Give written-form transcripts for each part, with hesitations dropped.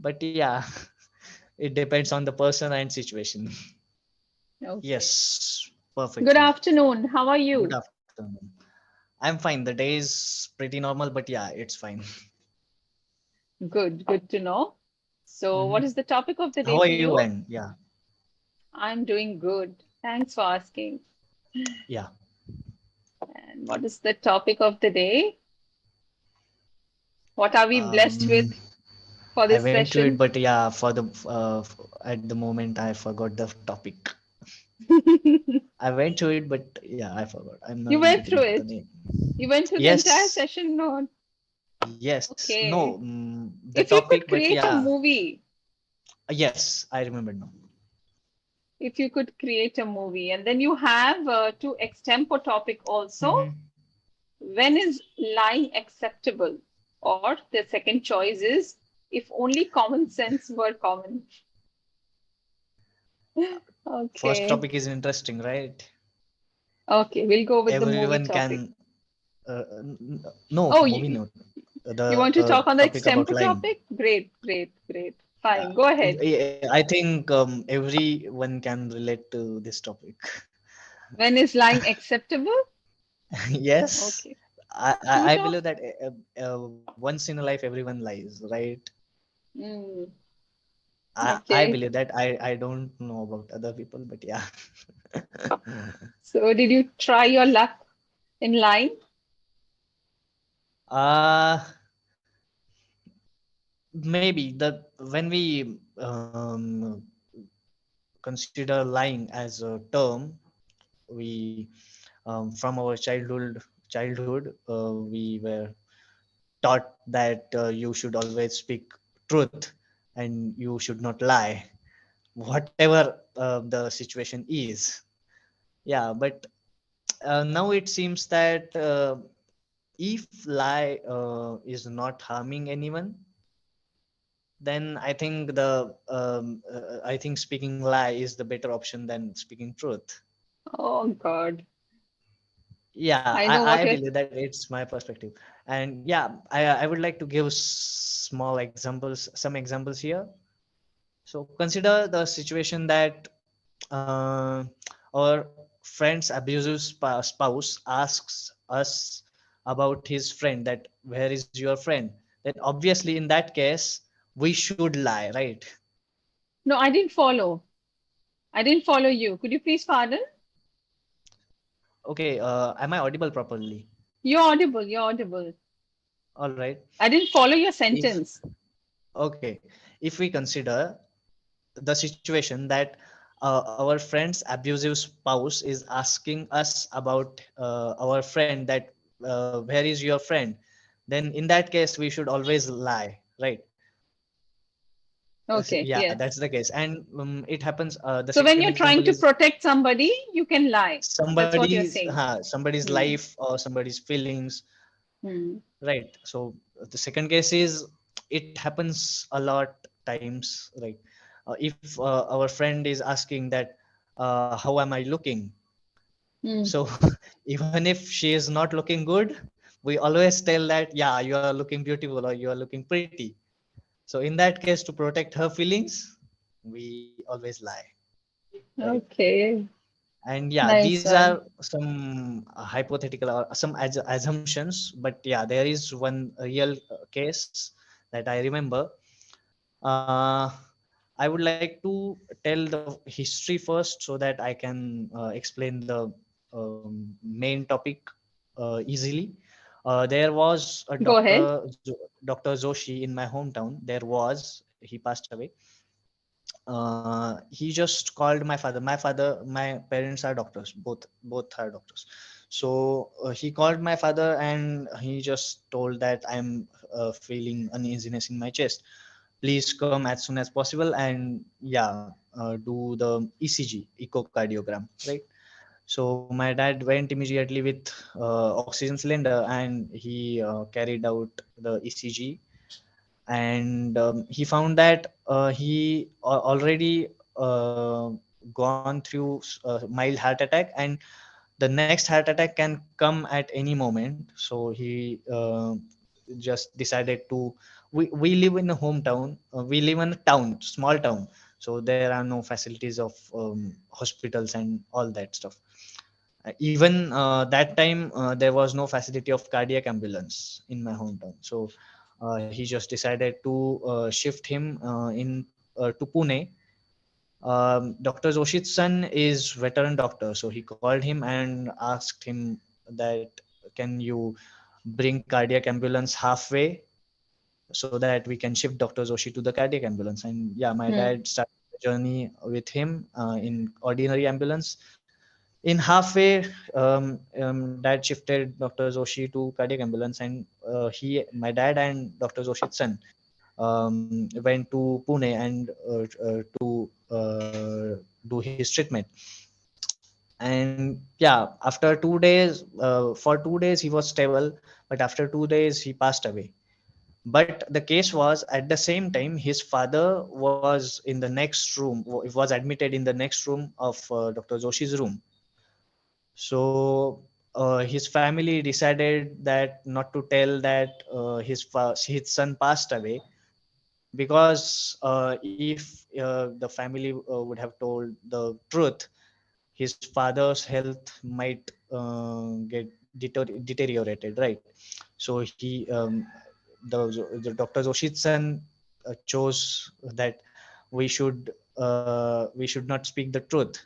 But yeah, it depends on the person and situation. Okay. Yes, Good perfectly. afternoon. How are Good you? afternoon. I'm fine. The day is pretty normal, but yeah, it's fine. Good, good to know. So, Hmm. what is the topic of the How day are for you? you? And yeah, I'm doing good. Thanks for asking. yeah. And what is the topic of the day? What are we blessed Um, with for I this went to it, session? but yeah, at the moment I forgot the topic. I went to it, but yeah, I forgot. I'm You not went through getting the it. name. You went through the entire Yes, session. No. yes. No, Okay. the If you topic, could but create a yeah, movie, yes, I remember now. if you could create a movie, and then you have to extempore topic also, Hmm. when is lying acceptable? Or the second choice is if only common sense were common. First Okay. topic is interesting, right? Okay, we'll go with the movie Everyone topic. can. No, Oh, movie note. you want to The talk on the topic about extempore lying. topic? Great, great, great. Fine, go ahead. I think everyone can relate to this topic. When is lying acceptable? Yes, Okay. I Shoot believe off. that once in a life everyone lies, right? Mm, I okay. believe that. I don't know about other people, but yeah. So, did you try your luck in lying? uh Maybe the when we consider lying as a term, we from our childhood we were taught that you should always speak truth and you should not lie, whatever the situation is. Yeah, but now it seems that if lie is not harming anyone, then I think speaking lie is the better option than speaking truth. Oh, God. Yeah, I know I what you're. believe that it's my perspective. And yeah, I would like to give small examples, some examples here. So consider the situation that uh, our friend's abusive spouse asks us about his friend, that where is your friend. Then obviously in that case we should lie, right? No, I didn't follow. I didn't follow you. Could you please pardon? Okay, am I audible properly? You're audible. You're audible. All right. I didn't follow your If sentence. okay, if we consider the situation that our friend's abusive spouse is asking us about our friend, that where is your friend, then in that case we should always lie, right? Okay, Yeah, yes. that's the case. And it happens, the So second when you're example trying to is protect somebody, you can lie. That's what you're saying. somebody's Hmm. life or somebody's feelings, Hmm. right? So the second case is, it happens a lot times, right? If our friend is asking that how am I looking, Hmm. so even if she is not looking good, we always tell that yeah, you are looking beautiful or you are looking pretty. So in that case, to protect her feelings, we always lie, right? Okay. And yeah, these Nice are one. some hypothetical or some assumptions, but yeah, there is one real case that I remember. uh, I would like to tell the history first so that I can explain the main topic easily. There was a Go ahead. Dr. Joshi in my hometown. He passed away. He just called my father. My parents are doctors, both are doctors. So he called my father and he just told that I'm feeling uneasiness in my chest. Please come as soon as possible and yeah, do the ECG, echocardiogram, right? So my dad went immediately with oxygen cylinder and he carried out the ECG. And he found that he already gone through a mild heart attack, and the next heart attack can come at any moment. So he just decided to we live in a hometown. We live in a town, small town, so there are no facilities of hospitals and all that stuff. Even that time, there was no facility of cardiac ambulance in my hometown. So he just decided to shift him in to Pune. Dr. Joshit's son is veteran doctor, so he called him and asked him that can you bring cardiac ambulance halfway so that we can shift Dr. Joshi to the cardiac ambulance. And yeah, my Hmm. dad started the journey with him in ordinary ambulance. In halfway, dad shifted Dr. Joshi to cardiac ambulance, and my dad and Dr. Joshi's son went to Pune and to do his treatment. And yeah, after 2 days, for 2 days he was stable, but after 2 days he passed away. But the case was, at the same time, his father was in the next room, was admitted in the next room of Dr. Joshi's room. So his family decided that not to tell that his son passed away, because if the family would have told the truth, his father's health might get deteriorated, right? So the Dr. Joshit's son chose that we should not speak the truth.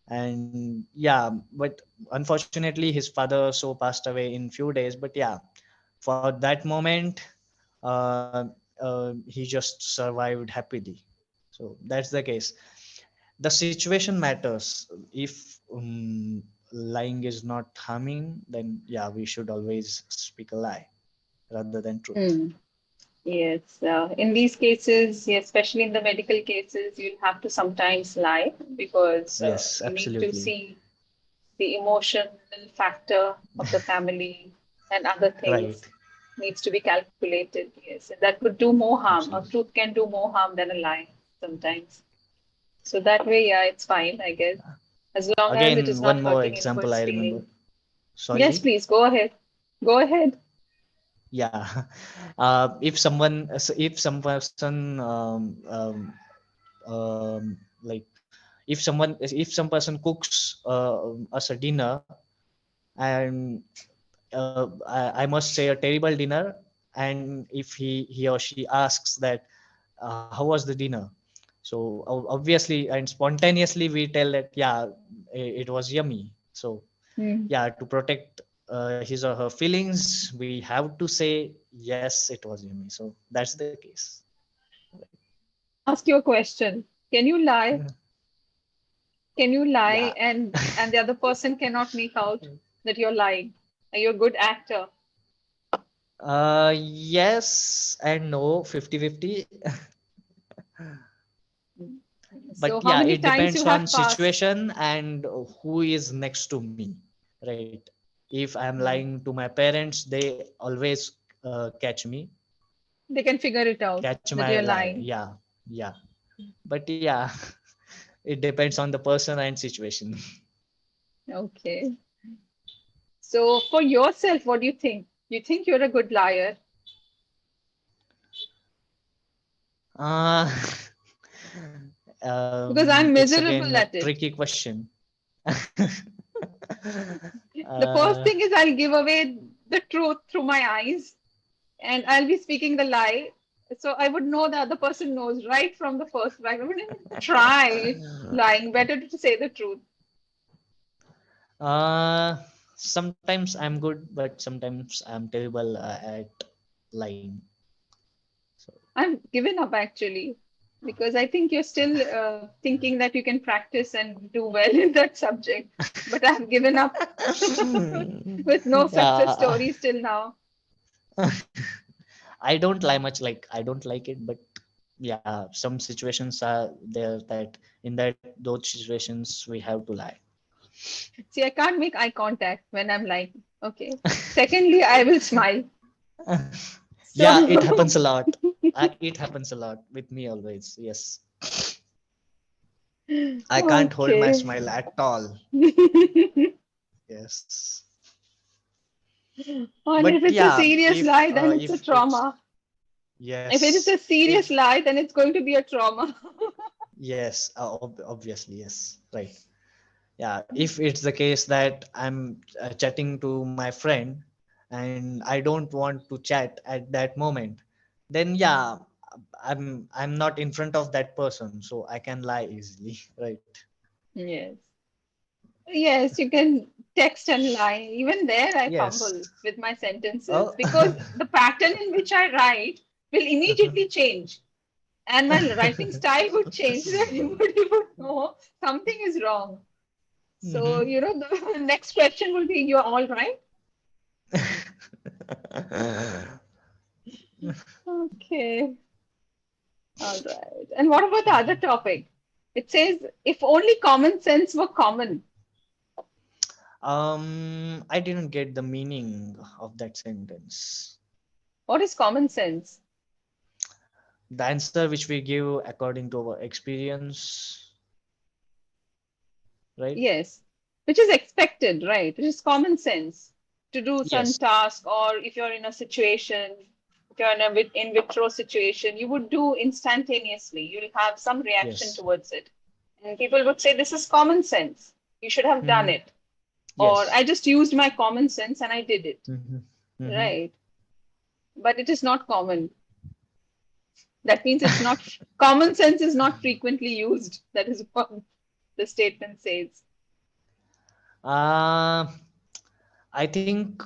And yeah, but unfortunately his father so passed away in few days. But yeah, for that moment, uh, he just survived happily. So that's the case. The situation matters. If lying is not harming, then yeah, we should always speak a lie rather than truth. Hmm. Yes, in these cases, yeah, especially in the medical cases, you'll have to sometimes lie because Yes, you need to absolutely. see the emotional factor of the family and other Right. things needs to be calculated. Yes, and that could do more harm. A Absolutely. truth can do more harm than a lie sometimes. So that way, yeah, it's fine, I guess, as long as it Again, is one not more hurting example anyone's I remember. feeling. Yes, Sorry. please go ahead. Go ahead. Yeah. If some person like if some person cooks us a dinner, and I must say a terrible dinner, and if he or she asks that how was the dinner, so obviously and spontaneously we tell that yeah, it was yummy. So Hmm. yeah, to protect his or her feelings, we have to say yes, it was yummy. So that's the case. Let me ask you a question. Can you lie? Can you Yeah. lie and the other person cannot make out that you're lying? Are you a good actor? Yes and no, 50-50. But So how yeah, many it times depends you on have passed? situation and who is next to me, right? If I'm Hmm. lying to my parents, they always catch me, They can figure it out catch that my you're lie. lying. Yeah, yeah. But yeah, it depends on the person and situation. Okay. So for yourself, what do you think? You think you're a good liar? uh Because I'm it's again miserable a at it. tricky question. The first uh, thing is I'll give away the truth through my eyes and I'll be speaking the lie. So I would know the other person knows right from the first. Right? I wouldn't even try lying. Better to say the truth. uh, Sometimes I'm good, but sometimes I'm terrible at lying. So I've given up actually because I think you're still thinking that you can practice and do well in that subject. But I've given up with no success yeah, stories till now. I don't lie much. Like I don't like it, but yeah, some situations are there that in that those situations we have to lie. See, I can't make eye contact when I'm lying. Okay. Secondly, I will smile. Yeah, it So, happens a lot. It happens a lot with me always. Yes, I can't hold my okay. smile at all. Yes, And but if it's a yeah, serious lie, then it's a if it's trauma. If it is Yes. a serious lie, then it's going to be a trauma. Yes, obviously, yes, right. Yeah, if it's the case that I'm chatting to my friend and I don't want to chat at that moment, then yeah, I'm not in front of that person, so I can lie easily, right? Yes. Yes, you can text and lie. Even there, I Yes. fumble with my sentences Oh. because the pattern in which I write will immediately change. And my writing style would change. Everybody would know something is wrong. So, Mhm. the next question will be, you're all right? Okay. All right. And what about the other topic? It says, if only common sense were common. I didn't get the meaning of that sentence. What is common sense? The answer which we give according to our experience, right? Yes, which is expected, right? Which is common sense to do some Yes. task, or if you're in a situation, if you're in a in vitro situation, you would do instantaneously. You'll have some reaction Yes. towards it. And people would say, this is common sense. You should have done Hmm. it. Or Yes. I just used my common sense and I did it. Hmm. Hmm. Right. But it is not common. That means it's not common sense is not frequently used. That is what the statement says. Uh, I think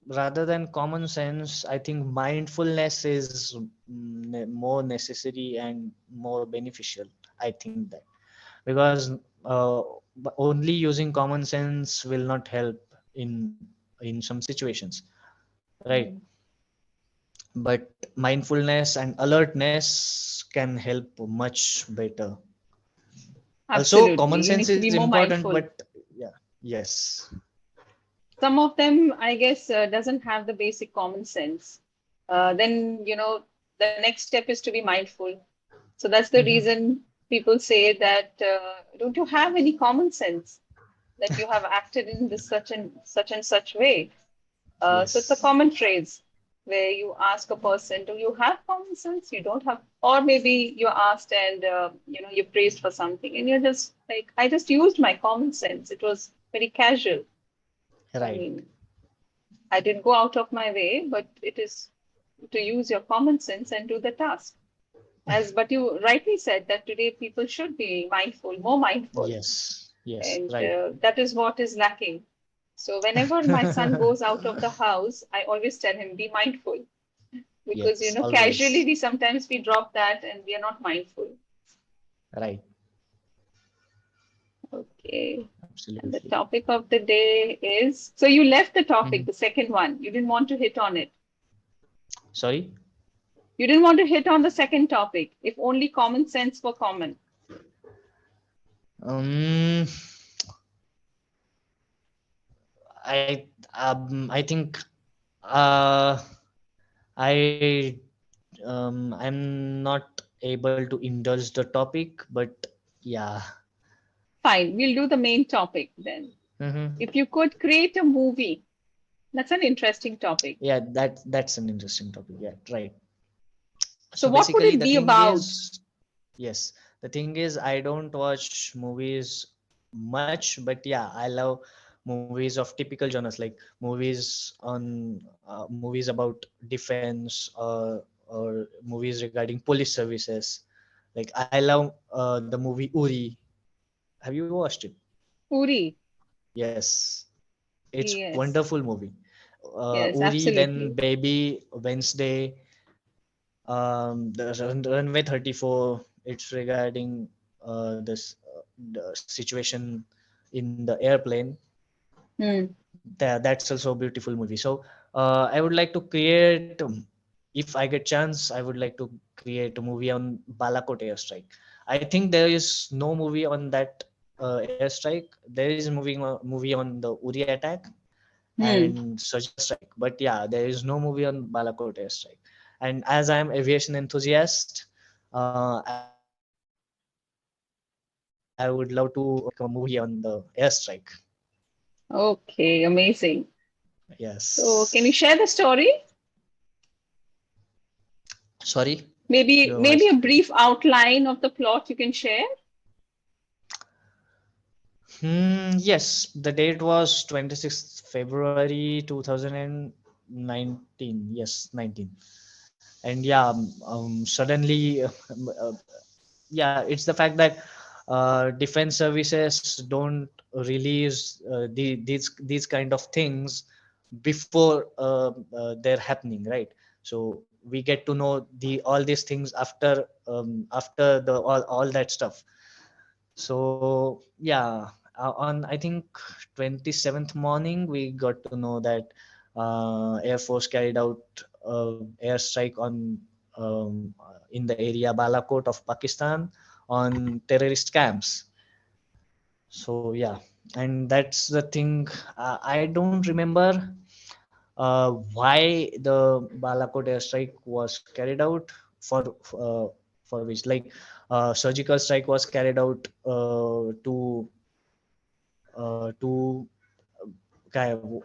rather than common sense, I think mindfulness is more necessary and more beneficial. I think that because only using common sense will not help in some situations, right? Mm. But mindfulness and alertness can help much better. Also, Absolutely. common You sense need to is be more important, mindful. but yeah, yes, Some of them, I guess, doesn't have the basic common sense. Then, the next step is to be mindful. So that's the hmm reason people say that, don't you have any common sense that you have acted in this such and such way? So it's a yes, common phrase where you ask a person, do you have common sense? You don't have, or maybe you're asked and, you're praised for something and you're just like, I just used my common sense. It was very casual. I right. mean, I didn't go out of my way, but it is to use your common sense and do the task. But you rightly said that today people should be mindful, more mindful, Yes, yes, and right. that is what is lacking. So whenever my son goes out of the house, I always tell him, be mindful, because Yes, casually always. we drop that and we are not mindful. Right. Okay. And the Absolutely. topic of the day is, so you left the Mhm. topic, the second one. You didn't want to hit on it. Sorry. You didn't want to hit on the second topic, if only common sense were common. Um, I think uh I I'm not able to indulge the topic, but yeah. Fine, we'll do the main topic then. hmm If you could create a movie, that's an interesting topic. Yeah, that's an interesting topic. Yeah, right. So, So what would basically, it the be thing about? is, yes, the thing is, I don't watch movies much, but yeah, I love movies of typical genres like movies about defense or movies regarding police services. Like I love the movie Uri. Have you watched it? Uri. Yes, it's Yes, wonderful movie. yes, Uri, then absolutely. Baby, Wednesday, runway 34. It's regarding this the situation in the airplane. Hmm. That's also a beautiful movie. So I would like to create, if I get chance, I would like to create a movie on Balakot airstrike. I think there is no movie on that airstrike. There is movie on the Uri attack Hmm. and surgical strike, but yeah, there is no movie on Balakot airstrike. And as I am aviation enthusiast, I would love to make a movie on the airstrike. Okay, amazing. Yes. So, can you share the story? Sorry, Maybe your maybe voice. a brief outline of the plot you can share. Yes, the date was 26th February 2019. Yes, 19. And yeah, suddenly, yeah, it's the fact that defense services don't release these kind of things before they're happening, right? So we get to know all these things after the all that stuff. So yeah, on I think 27th morning we got to know that Air Force carried out airstrike on in the area Balakot of Pakistan on terrorist camps. So yeah, and that's the thing. I don't remember why the Balakot airstrike was carried out uh, for which, like, surgical strike was carried out to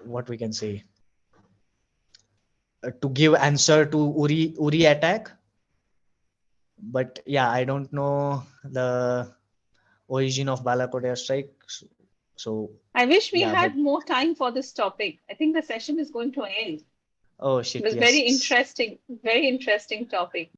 what we can say, to give answer to Uri attack. But yeah, I don't know the origin of Balakot airstrike. So I wish we yeah, but had more time for this topic. I think the session is going to end. oh It shit, was yes. very interesting topic.